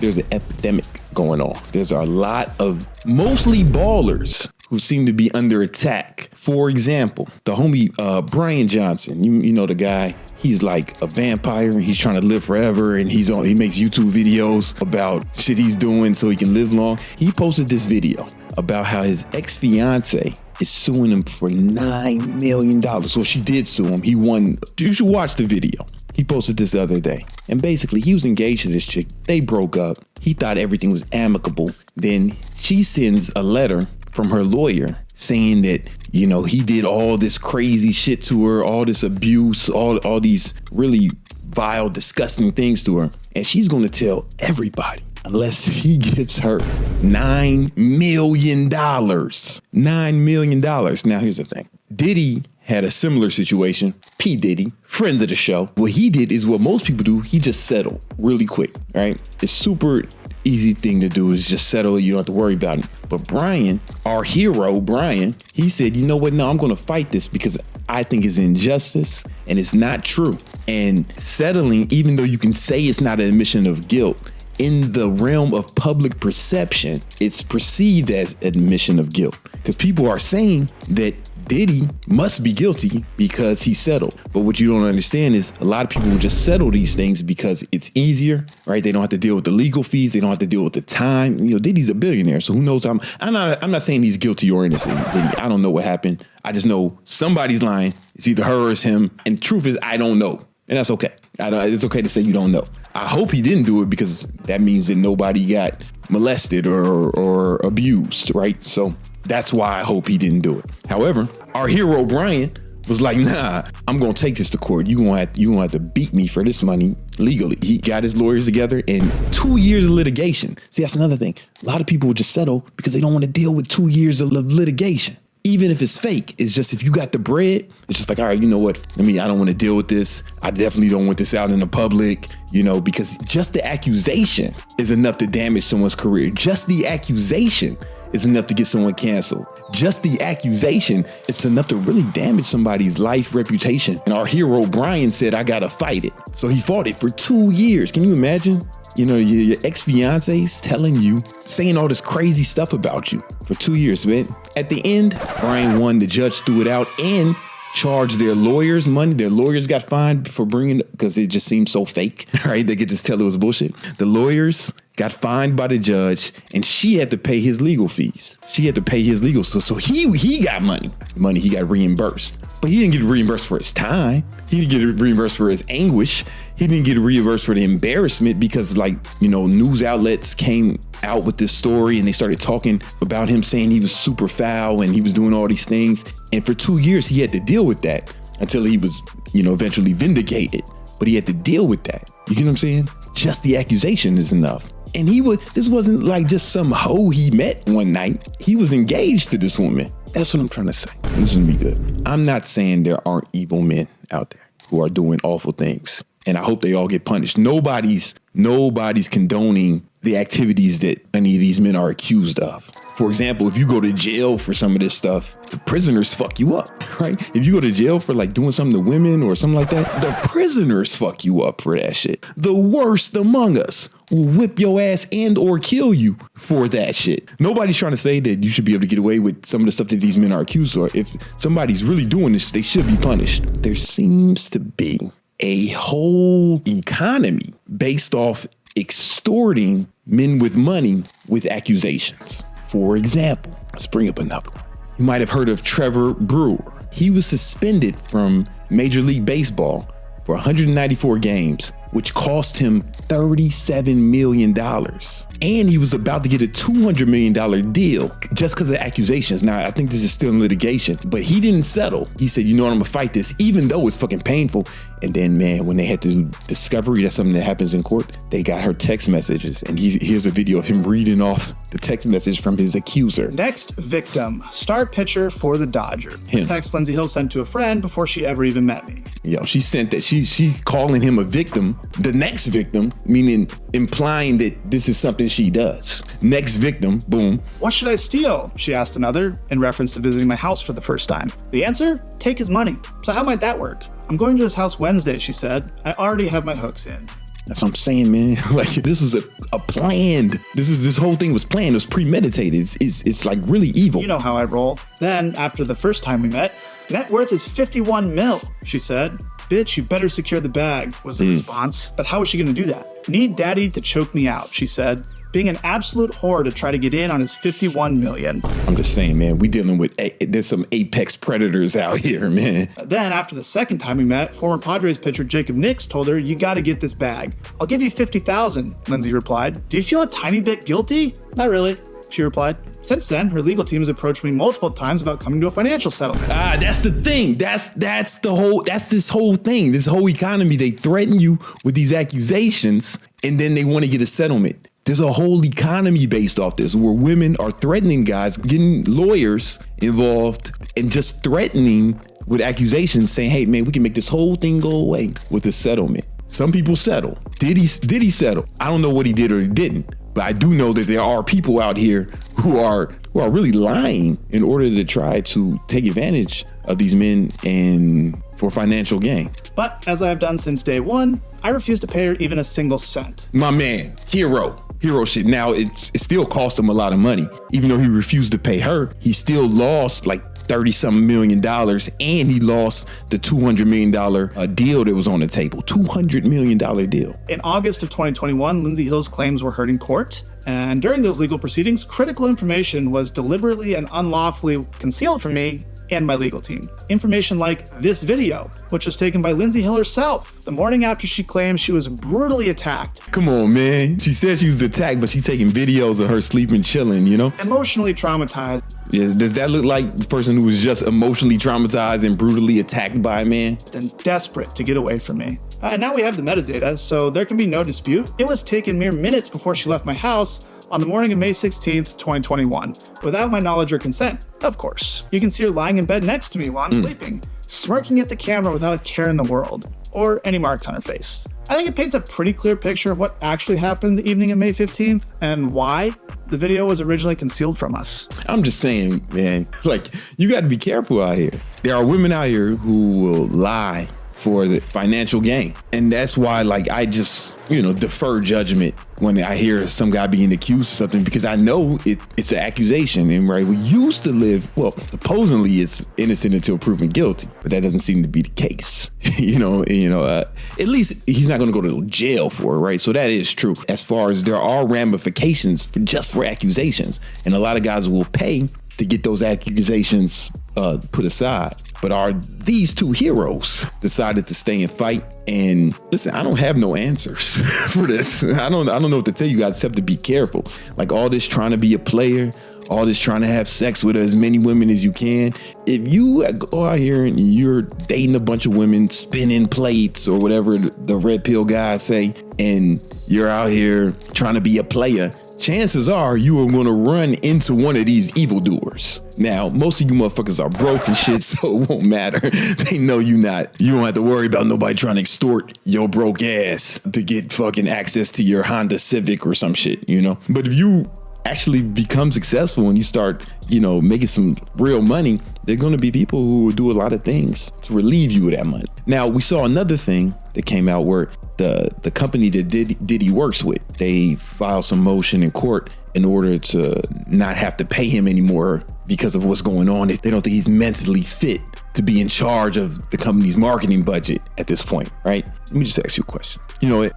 there's an epidemic going on. There's a lot of mostly ballers who seem to be under attack. For example, the homie Bryan Johnson, you know the guy. He's like a vampire and he's trying to live forever, and he makes YouTube videos about shit he's doing so he can live long. He posted this video about how his ex-fiance is suing him for $9 million. Well, she did sue him. He won. You should watch the video. He posted this the other day. And basically, he was engaged to this chick. They broke up. He thought everything was amicable. Then she sends a letter from her lawyer saying that, you know, he did all this crazy shit to her, all this abuse, all these really vile, disgusting things to her. And she's going to tell everybody unless he gives her $9 million. $9 million. Now, here's the thing. Diddy had a similar situation. P. Diddy, friend of the show. What he did is what most people do. He just settled really quick, right? It's super easy thing to do is just settle. You don't have to worry about it. But Bryan, our hero, Bryan, he said, you know what? No, I'm going to fight this because I think it's injustice and it's not true. And settling, even though you can say it's not an admission of guilt, in the realm of public perception, it's perceived as admission of guilt because people are saying that Diddy must be guilty because he settled. But what you don't understand is a lot of people will just settle these things because it's easier, right? They don't have to deal with the legal fees. They don't have to deal with the time. You know, Diddy's a billionaire, so who knows? I'm not saying he's guilty or innocent. I don't know what happened. I just know somebody's lying. It's either her or it's him. And the truth is, I don't know. And that's okay. It's okay to say you don't know. I hope he didn't do it because that means that nobody got molested or abused, right? So that's why I hope he didn't do it. However, our hero Bryan was like, nah, I'm gonna take this to court. You gonna have to beat me for this money legally. He got his lawyers together and 2 years of litigation. See, that's another thing. A lot of people will just settle because they don't want to deal with 2 years of litigation. Even if it's fake, it's just if you got the bread, it's just like, all right, you know what? I don't want to deal with this. I definitely don't want this out in the public, you know, because just the accusation is enough to damage someone's career. Just the accusation is enough to get someone canceled. Just the accusation is enough to really damage somebody's life, reputation. And our hero, Bryan, said, I gotta fight it. So he fought it for 2 years. Can you imagine? You know, your ex-fiance's telling you, saying all this crazy stuff about you for 2 years, man. At the end, Bryan won. The judge threw it out and charged their lawyers money. Their lawyers got fined for bringing, because it just seemed so fake, right? They could just tell it was bullshit. The lawyers got fined by the judge and she had to pay his legal fees. She had to pay his legal. So he got money he got reimbursed, but he didn't get reimbursed for his time. He didn't get reimbursed for his anguish. He didn't get reimbursed for the embarrassment because, like, you know, news outlets came out with this story and they started talking about him saying he was super foul and he was doing all these things. And for 2 years, he had to deal with that until he was, you know, eventually vindicated. But he had to deal with that. You get what I'm saying? Just the accusation is enough. And this wasn't like just some hoe he met one night. He was engaged to this woman. That's what I'm trying to say. Listen to me good. I'm not saying there aren't evil men out there who are doing awful things. And I hope they all get punished. Nobody's condoning the activities that any of these men are accused of. For example, if you go to jail for some of this stuff, the prisoners fuck you up, right? If you go to jail for like doing something to women or something like that, the prisoners fuck you up for that shit. The worst among us will whip your ass and or kill you for that shit. Nobody's trying to say that you should be able to get away with some of the stuff that these men are accused of. If somebody's really doing this, they should be punished. There seems to be a whole economy based off extorting men with money with accusations. For example, let's bring up another one. You might have heard of Trevor. He was suspended from Major League Baseball for 194 games, which cost him $37 million. And he was about to get a $200 million deal just because of accusations. Now, I think this is still in litigation, but he didn't settle. He said, you know what, I'm gonna fight this, even though it's fucking painful. And then, man, when they had to do discovery, that's something that happens in court, they got her text messages. And here's a video of him reading off the text message from his accuser. Next victim, star pitcher for the Dodgers. Text Lindsey Hill sent to a friend before she ever even met me. Yo, she sent that. She calling him a victim. The next victim, meaning implying that this is something she does. Next victim, boom. What should I steal? She asked another in reference to visiting my house for the first time. The answer? Take his money. So how might that work? I'm going to his house Wednesday, she said. I already have my hooks in. That's what I'm saying, man. Like this was a planned. This whole thing was planned. It was premeditated. It's like really evil. You know how I roll. Then, after the first time we met, net worth is 51 mil, she said. Bitch, you better secure the bag, was the response. But how was she going to do that? Need daddy to choke me out, she said, being an absolute whore to try to get in on his 51 million. I'm just saying, man, we dealing with, there's some apex predators out here, man. Then, after the second time we met, former Padres pitcher Jacob Nix told her, you got to get this bag. I'll give you 50,000, Lindsay replied. Do you feel a tiny bit guilty? Not really, she replied. Since then, her legal team has approached me multiple times about coming to a financial settlement. That's the thing. That's this whole thing. This whole economy. They threaten you with these accusations and then they want to get a settlement. There's a whole economy based off this where women are threatening guys, getting lawyers involved and just threatening with accusations saying, hey, man, we can make this whole thing go away with a settlement. Some people settle. Did he settle? I don't know what he did or he didn't. But I do know that there are people out here who are really lying in order to try to take advantage of these men and for financial gain. But as I have done since day one, I refuse to pay her even a single cent. My man, hero shit. Now it still cost him a lot of money. Even though he refused to pay her, he still lost like $30-something million, and he lost the $200 million deal that was on the table. $200 million deal. In August of 2021, Lindsay Hill's claims were heard in court, and during those legal proceedings, critical information was deliberately and unlawfully concealed from me and my legal team. Information like this video, which was taken by Lindsay Hill herself the morning after she claimed she was brutally attacked. Come on, man. She said she was attacked, but she's taking videos of her sleeping, chilling, you know? Emotionally traumatized. Yeah, does that look like the person who was just emotionally traumatized and brutally attacked by a man? And desperate to get away from me. And now we have the metadata, so there can be no dispute. It was taken mere minutes before she left my house on the morning of May 16th, 2021, without my knowledge or consent, of course. You can see her lying in bed next to me while I'm sleeping, smirking at the camera without a care in the world, or any marks on her face. I think it paints a pretty clear picture of what actually happened the evening of May 15th and why the video was originally concealed from us. I'm just saying, man, like, you got to be careful out here. There are women out here who will lie for the financial gain. And that's why, like, I just, defer judgment when I hear some guy being accused of something, because I know it's an accusation. And right, we used to live, well, supposedly it's innocent until proven guilty, but that doesn't seem to be the case. At least he's not going to go to jail for it, right? So that is true. As far as there are ramifications for accusations, and a lot of guys will pay to get those accusations put aside. But are these two heroes decided to stay and fight? And listen, I don't have no answers for this. I don't know what to tell you guys except to be careful. Like all this trying to be a player, all this trying to have sex with as many women as you can. If you go out here and you're dating a bunch of women, spinning plates or whatever the red pill guys say, and you're out here trying to be a player, chances are you are going to run into one of these evildoers. Now, most of you motherfuckers are broke and shit, so it won't matter. They know you don't have to worry about nobody trying to extort your broke ass to get fucking access to your Honda Civic or some shit, But if you actually become successful and you start, making some real money, there are going to be people who will do a lot of things to relieve you of that money. Now, we saw another thing that came out where the company that Diddy works with, they filed some motion in court in order to not have to pay him anymore because of what's going on. They don't think he's mentally fit to be in charge of the company's marketing budget at this point, right? Let me just ask you a question.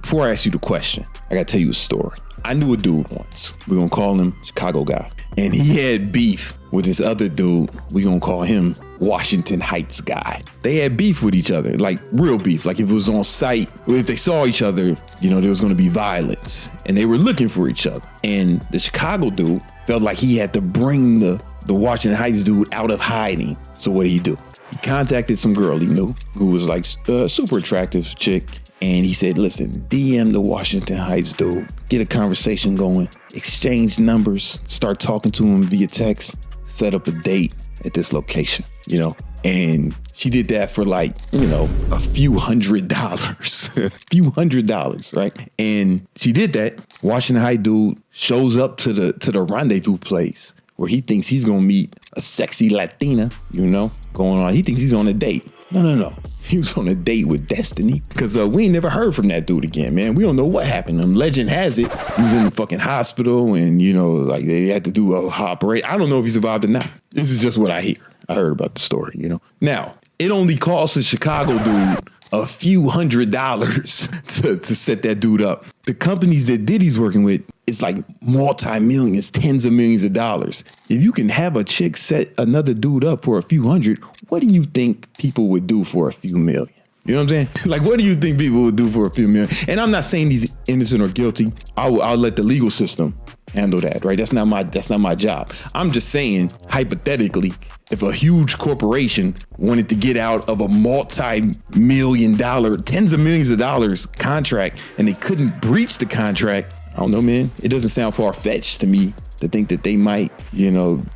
Before I ask you the question, I got to tell you a story. I knew a dude once. We're going to call him Chicago guy. And he had beef with this other dude. We're going to call him Washington Heights guy. They had beef with each other, like real beef. Like if it was on site, or if they saw each other, there was going to be violence. And they were looking for each other. And the Chicago dude felt like he had to bring the Washington Heights dude out of hiding. So what did he do? He contacted some girl he knew who was like a super attractive chick. And he said, listen, DM the Washington Heights dude, get a conversation going, exchange numbers, start talking to him via text, set up a date at this location, And she did that for like, a few $100s, right? And she did that. Washington Heights dude shows up to the rendezvous place where he thinks he's going to meet a sexy Latina, going on. He thinks he's on a date. No. He was on a date with Destiny because we ain't never heard from that dude again, man. We don't know what happened. Legend has it he was in the fucking hospital and, like they had to do a operation. I don't know if he survived or not. This is just what I hear. I heard about the story, Now, it only costs a Chicago dude a few $100s to set that dude up. The companies that Diddy's working with, it's like multi-millions, tens of millions of dollars. If you can have a chick set another dude up for a few hundred, what do you think people would do for a few million? You know what I'm saying? Like, what do you think people would do for a few million? And I'm not saying he's innocent or guilty. I'll let the legal system handle that, right? That's not my job. I'm just saying, hypothetically, if a huge corporation wanted to get out of a multi-million dollar, tens of millions of dollars contract, and they couldn't breach the contract, I don't know, man. It doesn't sound far-fetched to me to think that they might,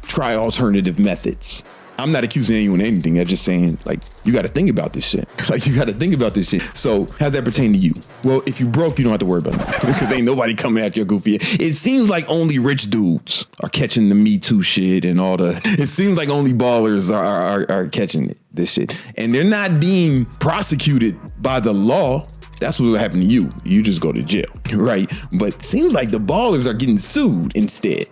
try alternative methods. I'm not accusing anyone of anything. I'm just saying, you got to think about this shit. You got to think about this shit. So how's that pertain to you? Well, if you broke, you don't have to worry about that because ain't nobody coming at your goofy. It seems like only rich dudes are catching the Me Too shit and all the, it seems like only ballers are catching this shit. And they're not being prosecuted by the law. That's what would happen to you. You just go to jail, right? But it seems like the ballers are getting sued instead.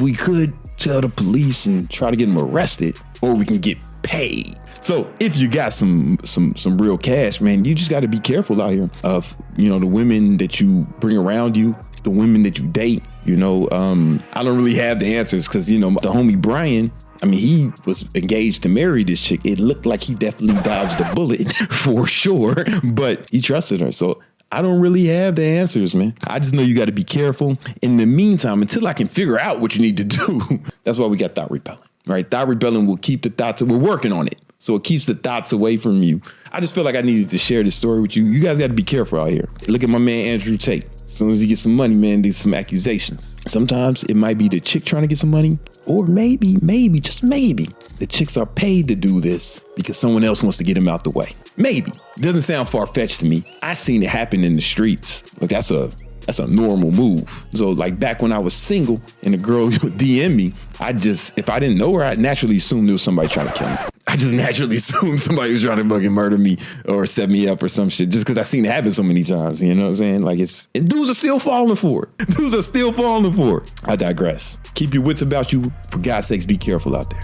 We could tell the police and try to get them arrested, or we can get paid. So if you got some real cash, man, you just got to be careful out here of, the women that you bring around you, the women that you date. I don't really have the answers because, the homie Bryan, he was engaged to marry this chick. It looked like he definitely dodged a bullet for sure, but he trusted her. So I don't really have the answers, man. I just know you got to be careful. In the meantime, until I can figure out what you need to do, that's why we got thought repellent, right? Thought repellent will keep the thoughts. We're working on it. So it keeps the thoughts away from you. I just feel like I needed to share this story with you. You guys got to be careful out here. Look at my man, Andrew Tate. As soon as he gets some money, man, there's some accusations. Sometimes it might be the chick trying to get some money, or maybe, just maybe, the chicks are paid to do this because someone else wants to get him out the way. Maybe. It doesn't sound far-fetched to me. I seen it happen in the streets. That's a normal move. So back when I was single and a girl would DM me, if I didn't know her, I'd naturally assume there was somebody trying to kill me. I just naturally assumed somebody was trying to fucking murder me or set me up or some shit just because I seen it happen so many times. You know what I'm saying? And dudes are still falling for it. I digress. Keep your wits about you. For God's sakes, be careful out there.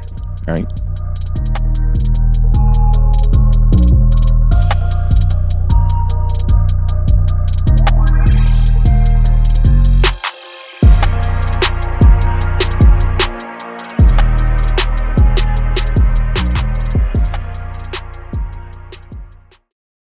All right.